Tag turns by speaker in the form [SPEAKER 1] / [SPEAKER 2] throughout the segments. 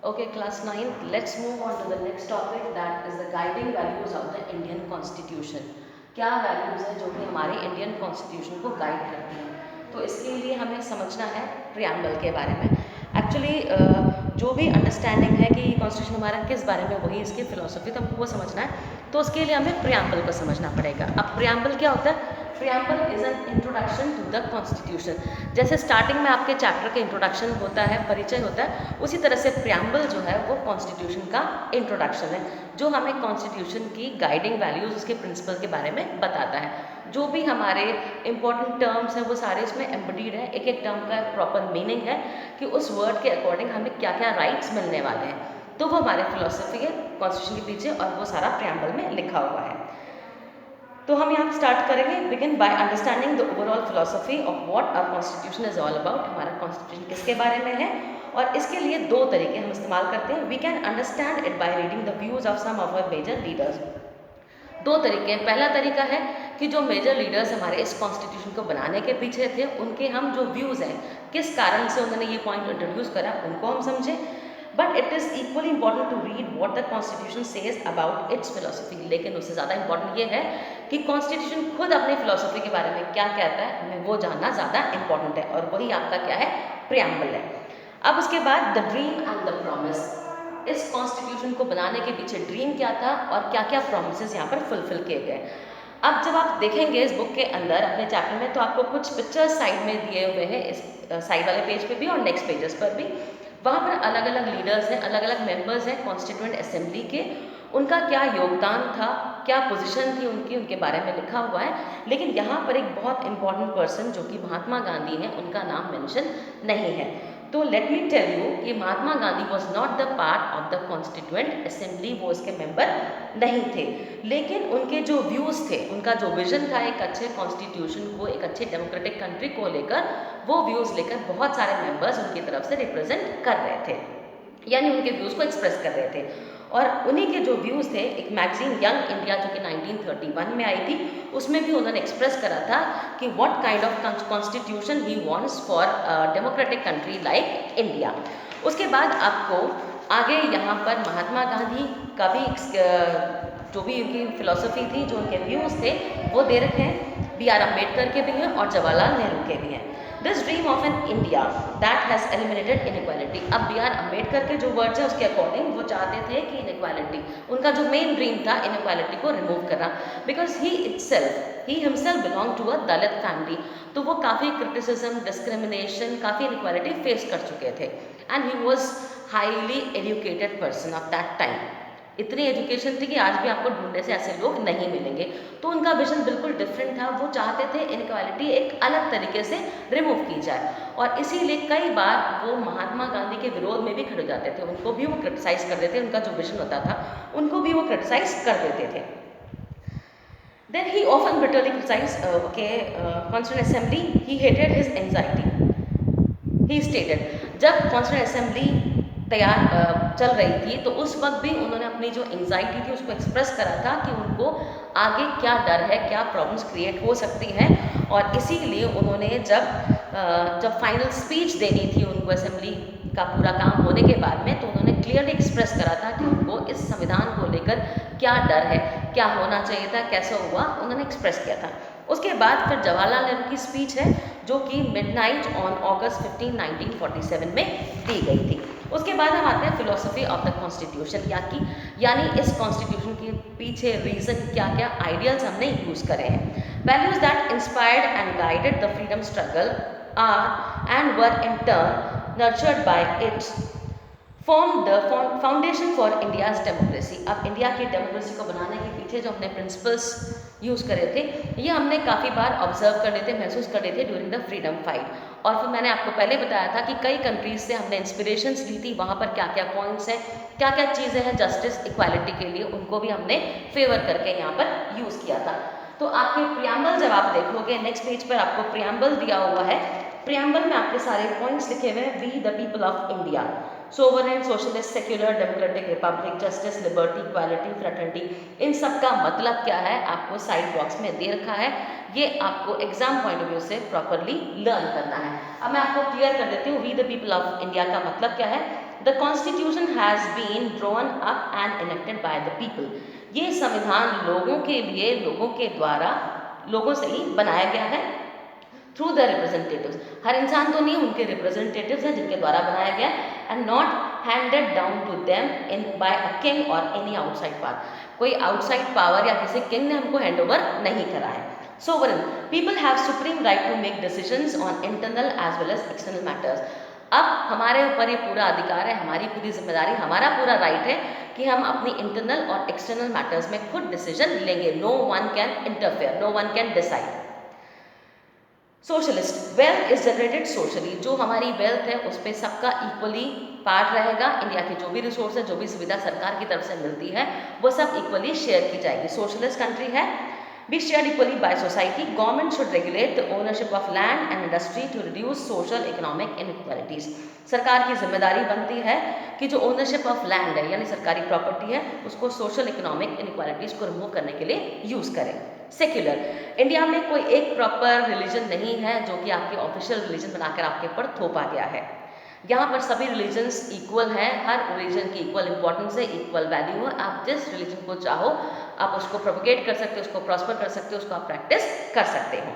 [SPEAKER 1] Okay, class 9, let's move on to the next topic, that is the guiding values of the Indian Constitution. क्या values हैं जो कि हमारे Indian constitution को guide करती हैं। तो इसके लिए हमें समझना है प्रियम्बल के बारे में। एक्चुअली जो भी अंडरस्टैंडिंग है कि कॉन्स्टिट्यूशन हमारा किस बारे में, वही इसकी फिलोसफी, तो हमको वो समझना है। तो उसके लिए हमें प्रियम्बल को समझना पड़ेगा। अब प्रियम्बल क्या होता है? Preamble is an introduction to the constitution. जैसे स्टार्टिंग में आपके चैप्टर के इंट्रोडक्शन होता है, परिचय होता है, उसी तरह से प्रियम्बल जो है वो कॉन्स्टिट्यूशन का इंट्रोडक्शन है, जो हमें कॉन्स्टिट्यूशन की गाइडिंग वैल्यूज़, उसके प्रिंसिपल के बारे में बताता है। जो भी हमारे इंपॉर्टेंट टर्म्स हैं वो सारे उसमें एम्बडीड है। एक एक टर्म का प्रॉपर मीनिंग है कि उस वर्ड के अकॉर्डिंग हमें क्या क्या राइट्स मिलने वाले हैं। तो वो हमारे फिलोसफी है कॉन्स्टिट्यूशन के पीछे, और वो सारा प्रियम्बल में लिखा हुआ है। तो हम यहाँ स्टार्ट करेंगे। Begin by understanding the overall philosophy of what our constitution is all about. हमारा कॉन्स्टिट्यूशन किसके बारे में है, और इसके लिए दो तरीके हम इस्तेमाल करते हैं। We can understand it by reading the views of some of our major leaders. दो तरीके हैं। पहला तरीका है कि जो मेजर लीडर्स हमारे इस कॉन्स्टिट्यूशन को बनाने के पीछे थे, उनके हम जो व्यूज़ हैं, किस कारण से उन्होंने ये पॉइंट इंट्रोड्यूस करा, उनको हम समझें। But it is equally important to read what the constitution says about its philosophy. लेकिन उससे ज़्यादा इंपॉर्टेंट ये है कि कॉन्स्टिट्यूशन खुद अपनी फिलोसफी के बारे में क्या कहता है, हमें वो जानना ज़्यादा इंपॉर्टेंट है, और वही आपका क्या है, प्रियम्बल है। अब उसके बाद the dream and the promise. इस कॉन्स्टिट्यूशन को बनाने के पीछे ड्रीम क्या था और क्या क्या प्रोमिसेस यहाँ पर फुलफिल किए गए। अब जब आप देखेंगे इस बुक के अंदर अपने चैप्टर में, तो आपको कुछ पिक्चर्स साइड में दिए हुए हैं, इस साइड वाले पेज पे भी और नेक्स्ट पेजेस पर भी। वहाँ पर अलग अलग लीडर्स हैं, अलग अलग मेंबर्स हैं कॉन्स्टिट्यूएंट असेंबली के, उनका क्या योगदान था, क्या पोजीशन थी उनकी, उनके बारे में लिखा हुआ है। लेकिन यहाँ पर एक बहुत इंपॉर्टेंट पर्सन जो कि महात्मा गांधी हैं, उनका नाम मेंशन नहीं है। तो लेट मी टेल यू कि Mahatma Gandhi was not the part of the constituent assembly, वो इसके मेंबर नहीं थे। लेकिन उनके जो व्यूज़ थे, उनका जो विजन था एक अच्छे कॉन्स्टिट्यूशन को, एक अच्छे डेमोक्रेटिक कंट्री को लेकर, वो व्यूज़ लेकर बहुत सारे मेंबर्स उनकी तरफ से रिप्रेजेंट कर रहे थे, यानी उनके व्यूज़ को एक्सप्रेस कर रहे थे। और उन्हीं के जो व्यूज़ थे, एक मैगजीन यंग इंडिया जो कि 1931 में आई थी, उसमें भी उन्होंने एक्सप्रेस करा था कि what kind of constitution he wants for democratic country like India. उसके बाद आपको आगे यहाँ पर महात्मा गांधी का भी जो भी उनकी फिलॉसफी थी, जो उनके व्यूज़ थे, वो दे रखे हैं। बी आर अम्बेडकर के भी हैं और जवाहरलाल नेहरू के भी हैं। This dream of an India that has eliminated inequality. अब बी आर अम्बेडकर के जो वर्ड्स हैं उसके अकॉर्डिंग वो चाहते थे कि इनइक्वालिटी, उनका जो मेन ड्रीम था इनइक्वालिटी को रिमूव करना, because he himself belong to a Dalit family. तो वो काफ़ी क्रिटिसिज्म, डिस्क्रिमिनेशन, काफ़ी इनइक्वालिटी फेस कर चुके थे, and he was highly educated person of that time. इतनी एजुकेशन थी कि आज भी आपको ढूंढने से ऐसे लोग नहीं मिलेंगे। तो उनका विजन बिल्कुल डिफरेंट था। वो चाहते थे इनइक्वालिटी एक अलग तरीके से रिमूव की जाए, और इसीलिए कई बार वो महात्मा गांधी के विरोध में भी खड़े हो जाते थे। उनको भी वो क्रिटिसाइज कर देते थे, उनका जो विजन होता था उनको भी वो क्रिटिसाइज कर देते थे। Then he often bitterly criticized Constituent Assembly. He hated his anxiety. He stated, जब कॉन्स्टिट्यूएंट असेंबली चल रही थी, तो उस वक्त भी उन्होंने अपनी जो एंजाइटी थी उसको एक्सप्रेस करा था कि उनको आगे क्या डर है, क्या प्रॉब्लम्स क्रिएट हो सकती हैं। और इसीलिए उन्होंने जब फाइनल स्पीच देनी थी उनको असेंबली का पूरा काम होने के बाद में, तो उन्होंने क्लियरली एक्सप्रेस करा था कि उनको इस संविधान को लेकर क्या डर है, क्या होना चाहिए था, कैसा हुआ, उन्होंने एक्सप्रेस किया था। उसके बाद फिर जवाहरलाल नेहरू की स्पीच है, जो कि मिडनाइट ऑन अगस्त 15, 1947 में दी गई थी। उसके बाद हम आते हैं फिलोसफी ऑफ द कॉन्स्टिट्यूशन, यानी इस कॉन्स्टिट्यूशन के पीछे रीज़न क्या क्या आइडियल्स हमने यूज़ करे हैं। Values that inspired and guided the freedom struggle are and were in turn nurtured by it form the foundation for India's democracy. अब इंडिया की डेमोक्रेसी को बनाने के पीछे जो हमने प्रिंसिपल्स यूज़ करे थे, ये हमने काफ़ी बार ऑब्जर्व कर लेते, महसूस कर लेते ड्यूरिंग द फ्रीडम फाइट। और फिर मैंने आपको पहले बताया था कि कई कंट्रीज से हमने इंस्पिरेशंस ली थी, वहाँ पर क्या क्या पॉइंट्स हैं, क्या क्या चीज़ें हैं जस्टिस इक्वालिटी के लिए, उनको भी हमने फेवर करके यहाँ पर यूज़ किया था। तो आपके प्रियम्बल जब आप देखोगे, नेक्स्ट पेज पर आपको प्रियम्बल दिया हुआ है। प्रियम्बल में आपके सारे पॉइंट्स लिखे हुए हैं। We the people of India, sovereign, socialist, secular, democratic, republic, justice, liberty, equality, fraternity, इन सब का मतलब क्या है आपको साइड बॉक्स में दे रखा है। ये आपको एग्जाम पॉइंट ऑफ व्यू से प्रॉपरली लर्न करना है। अब मैं आपको क्लियर कर देती हूँ we the people of India का मतलब क्या है। The constitution has been drawn up and elected by the people. ये संविधान लोगों के लिए, लोगों के द्वारा, लोगों से ही बनाया गया है। थ्रू द रिप्रेजेंटेटिव्स, हर इंसान तो नहीं, उनके रिप्रेजेंटेटिव्स हैं जिनके द्वारा बनाया गया, and not handed down to them in by a king और एनी आउटसाइड पावर। कोई आउटसाइड पावर या किसी किंग ने हमको हैंड ओवर नहीं करा है। Sovereign, people have supreme right to make decisions on internal as well as external matters. अब हमारे ऊपर ये पूरा अधिकार है, हमारी पूरी जिम्मेदारी, हमारा पूरा राइट है कि हम अपनी इंटरनल और एक्सटर्नल मैटर्स में खुद डिसीजन लेंगे। No one can interfere, no one can decide. Socialist, wealth is generated socially. जो हमारी वेल्थ है उस पर सबका इक्वली पार्ट रहेगा। इंडिया की जो भी रिसोर्स है, जो भी सुविधा सरकार की तरफ से मिलती है, वो सब इक्वली शेयर की जाएगी। सोशलिस्ट कंट्री है। Be share equally by society. Government should regulate the ownership of land and industry to reduce social economic inequalities. सरकार की जिम्मेदारी बनती है कि जो ओनरशिप ऑफ लैंड है यानी सरकारी प्रॉपर्टी है, उसको सोशल इकोनॉमिक इनइक्वालिटीज को रिमूव करने के लिए यूज़ करें। सेक्युलर, इंडिया में कोई एक प्रॉपर रिलीजन नहीं है जो कि आपके ऑफिशियल रिलीजन बनाकर आपके ऊपर थोपा गया है। यहाँ पर सभी रिलीजन्स इक्वल हैं, हर रिलीजन की इक्वल इंपॉर्टेंस है, इक्वल वैल्यू है। आप जिस रिलीजन को चाहो आप उसको प्रोपगेट कर सकते हो, उसको प्रॉस्पर कर सकते हो, उसको आप प्रैक्टिस कर सकते हो।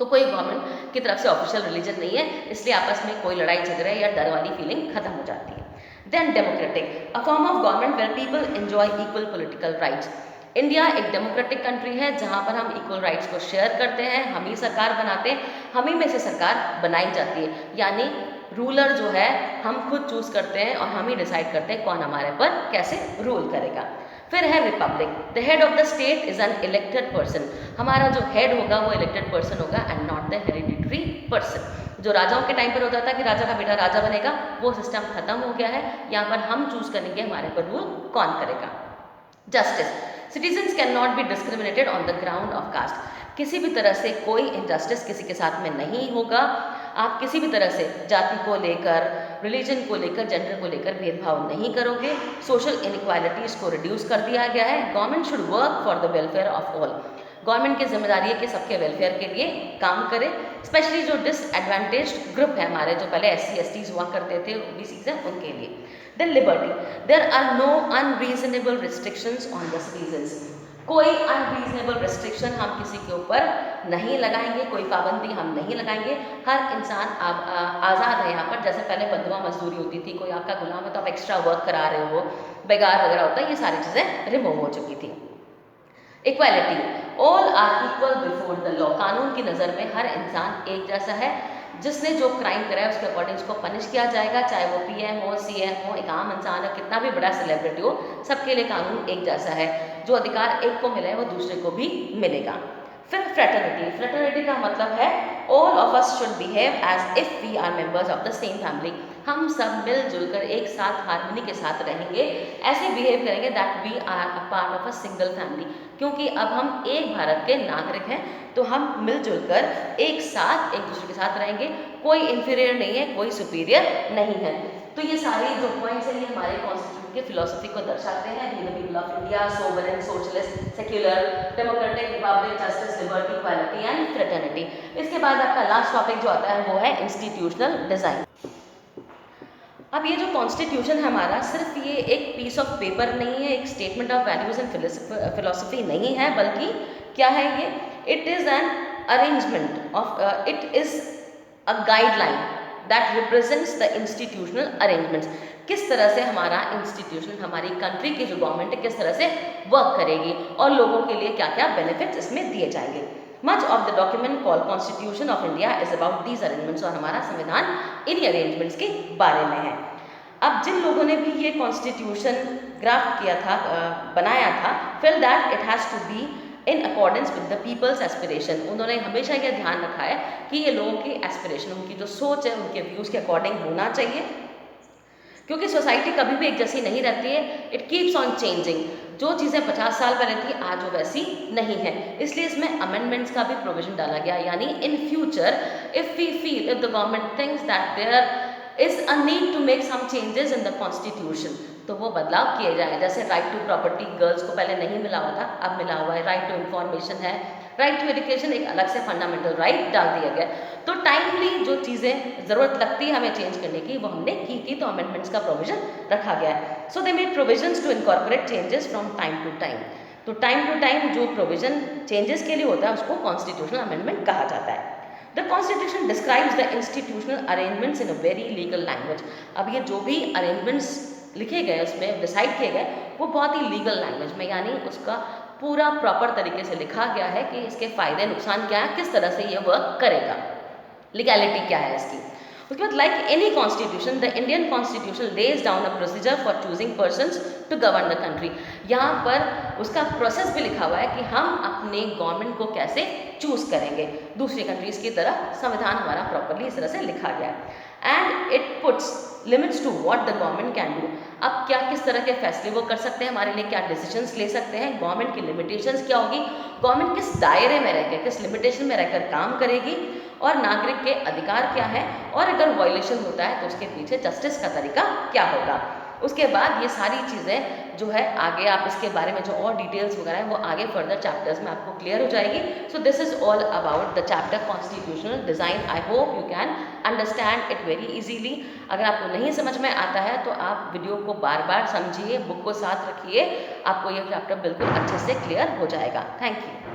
[SPEAKER 1] तो कोई गवर्नमेंट की तरफ से ऑफिशियल रिलीजन नहीं है, इसलिए आपस में कोई लड़ाई झगड़े या डर वाली फीलिंग खत्म हो जाती है। Then democratic, a form of government where people enjoy equal political rights. India एक डेमोक्रेटिक कंट्री है जहाँ पर हम इक्वल राइट्स को शेयर करते हैं, हम ही सरकार बनाते हैं, हम ही में से सरकार बनाई जाती है। यानी रूलर जो है हम खुद चूज करते हैं और हम ही डिसाइड करते हैं कौन हमारे पर कैसे रूल करेगा। फिर है Republic, the head of the state is an elected person. हमारा जो हेड होगा वो इलेक्टेड पर्सन होगा and not the hereditary person. जो राजाओं के टाइम पर होता था कि राजा का बेटा राजा बनेगा, वो सिस्टम खत्म हो गया है। यहाँ पर हम चूज करेंगे हमारे पर रूल कौन करेगा। Justice, citizens can not be discriminated on the ground of caste. किसी भी तरह से कोई इनजस्टिस किसी के साथ में नहीं होगा। आप किसी भी तरह से जाति को लेकर, रिलीजन को लेकर, जेंडर को लेकर भेदभाव नहीं करोगे। सोशल इनइक्वालिटीज़ को रिड्यूस कर दिया गया है। Government should work for the welfare of all. Government की जिम्मेदारी है कि सबके वेलफेयर के लिए काम करे। स्पेशली जो डिसएडवांटेज्ड ग्रुप है हमारे, जो पहले SC STs हुआ करते थे, OBCs हैं, उनके लिए। Then liberty, there are no unreasonable restrictions on the citizens. कोई अनरीजनेबल रिस्ट्रिक्शन हम किसी के ऊपर नहीं लगाएंगे, कोई पाबंदी हम नहीं लगाएंगे। हर इंसान आज़ाद है यहाँ पर। जैसे पहले बंधुआ मजदूरी होती थी, कोई आपका गुलाम है तो आप एक्स्ट्रा वर्क करा रहे हो, बेगार वगैरह होता है, ये सारी चीज़ें रिमूव हो चुकी थी। Equality, all are equal before the law. कानून की नज़र में हर इंसान एक जैसा है। जिसने जो क्राइम करा है उसके अकॉर्डिंग उसको पनिश किया जाएगा, चाहे वो PM हो, CM हो, एक आम इंसान हो, कितना भी बड़ा सेलिब्रिटी हो, सबके लिए कानून एक जैसा है। जो अधिकार एक को मिला है वो दूसरे को भी मिलेगा। फिर फ्रेटर्निटी, फ्रेटर्निटी का मतलब है all of us should behave as if we are members of the same family. हम सब मिलजुल कर एक साथ हार्मनी के साथ रहेंगे, ऐसे बिहेव करेंगे that we are a part of a single family. क्योंकि अब हम एक भारत के नागरिक हैं, तो हम मिलजुल कर एक साथ एक दूसरे के साथ रहेंगे। कोई इंफीरियर नहीं है, कोई सुपीरियर नहीं है। तो ये सारे जो पॉइंट्स हैं ये हमारे कॉन्स्टिट्यूशन के फिलोसफी को दर्शाते हैं। The people of India, sovereign, socialist, secular, democratic, republic, justice, liberty, equality and fraternity. इसके बाद आपका लास्ट टॉपिक जो आता है वो है इंस्टीट्यूशनल डिज़ाइन। अब ये जो कॉन्स्टिट्यूशन है हमारा, सिर्फ ये एक पीस ऑफ पेपर नहीं है, एक statement of values and philosophy नहीं है, बल्कि क्या है ये? It is an arrangement of, it is a guideline that represents the institutional arrangements. किस तरह से हमारा इंस्टीट्यूशन, हमारी कंट्री की जो गवर्नमेंट है, किस तरह से वर्क करेगी और लोगों के लिए क्या क्या बेनिफिट्स इसमें दिए जाएंगे। Much of the document called constitution of India is about these arrangements. और हमारा संविधान इन्हीं अरेंजमेंट्स के बारे में है। अब जिन लोगों ने भी ये कॉन्स्टिट्यूशन ड्राफ्ट किया था, बनाया था, feel that it has to be in accordance with the people's aspiration. उन्होंने हमेशा ये ध्यान रखा है कि ये लोगों की एस्पिरेशन, उनकी जो सोच है, उनके व्यूज़ के अकॉर्डिंग होना चाहिए। क्योंकि सोसाइटी कभी भी एक जैसी नहीं रहती है, इट कीप्स ऑन चेंजिंग। जो चीज़ें 50 साल पहले थी आज वो वैसी नहीं है, इसलिए इसमें अमेंडमेंट्स का भी प्रोविजन डाला गया। यानी in future if we feel, if the government thinks that there is a need to make some changes in the constitution, तो वो बदलाव किए जाएं। जैसे राइट टू प्रॉपर्टी गर्ल्स को पहले नहीं मिला हुआ था, अब मिला हुआ है। राइट टू इंफॉर्मेशन है, राइट टू एजुकेशन एक अलग से फंडामेंटल राइट डाल दिया गया। तो टाइमली जो चीज़ें ज़रूरत लगती है हमें चेंज करने की, वो हमने की तो अमेंडमेंट्स का प्रोविजन रखा गया है। So they made provisions to incorporate changes from time to time. तो टाइम टू टाइम जो प्रोविजन चेंजेस के लिए होता है उसको कॉन्स्टिट्यूशनल अमेंडमेंट कहा जाता है। The constitution describes the institutional arrangements in a very legal language. अब ये जो भी अरेंजमेंट्स लिखे गए उसमें डिसाइड किए गए वो बहुत ही लीगल लैंग्वेज में, यानी उसका पूरा प्रॉपर तरीके से लिखा गया है कि इसके फ़ायदे नुकसान क्या है, किस तरह से ये वर्क करेगा, लीगैलिटी क्या है इसकी। उसके बाद like any constitution the Indian constitution lays down a procedure for choosing persons to govern the country. यहाँ पर उसका प्रोसेस भी लिखा हुआ है कि हम अपने गवर्नमेंट को कैसे चूज करेंगे, दूसरी कंट्रीज की तरह संविधान हमारा प्रॉपरली इस तरह से लिखा गया है। And it puts limits to what the government can do. अब क्या किस तरह के फैसले वो कर सकते हैं, हमारे लिए क्या डिसीजंस ले सकते हैं, गवर्नमेंट की लिमिटेशंस क्या होगी, गवर्नमेंट किस दायरे में रहकर, किस लिमिटेशन में रहकर काम करेगी, और नागरिक के अधिकार क्या है, और अगर वायलेशन होता है तो उसके पीछे जस्टिस का तरीका क्या होगा। उसके बाद ये सारी चीज़ें जो है आगे आप इसके बारे में जो और डिटेल्स वगैरह हैं वो आगे फर्दर चैप्टर्स में आपको क्लियर हो जाएगी। So this is all about the chapter constitutional design. I hope you can understand it very easily. अगर आपको नहीं समझ में आता है तो आप वीडियो को बार बार समझिए, बुक को साथ रखिए, आपको ये चैप्टर बिल्कुल अच्छे से क्लियर हो जाएगा। Thank you.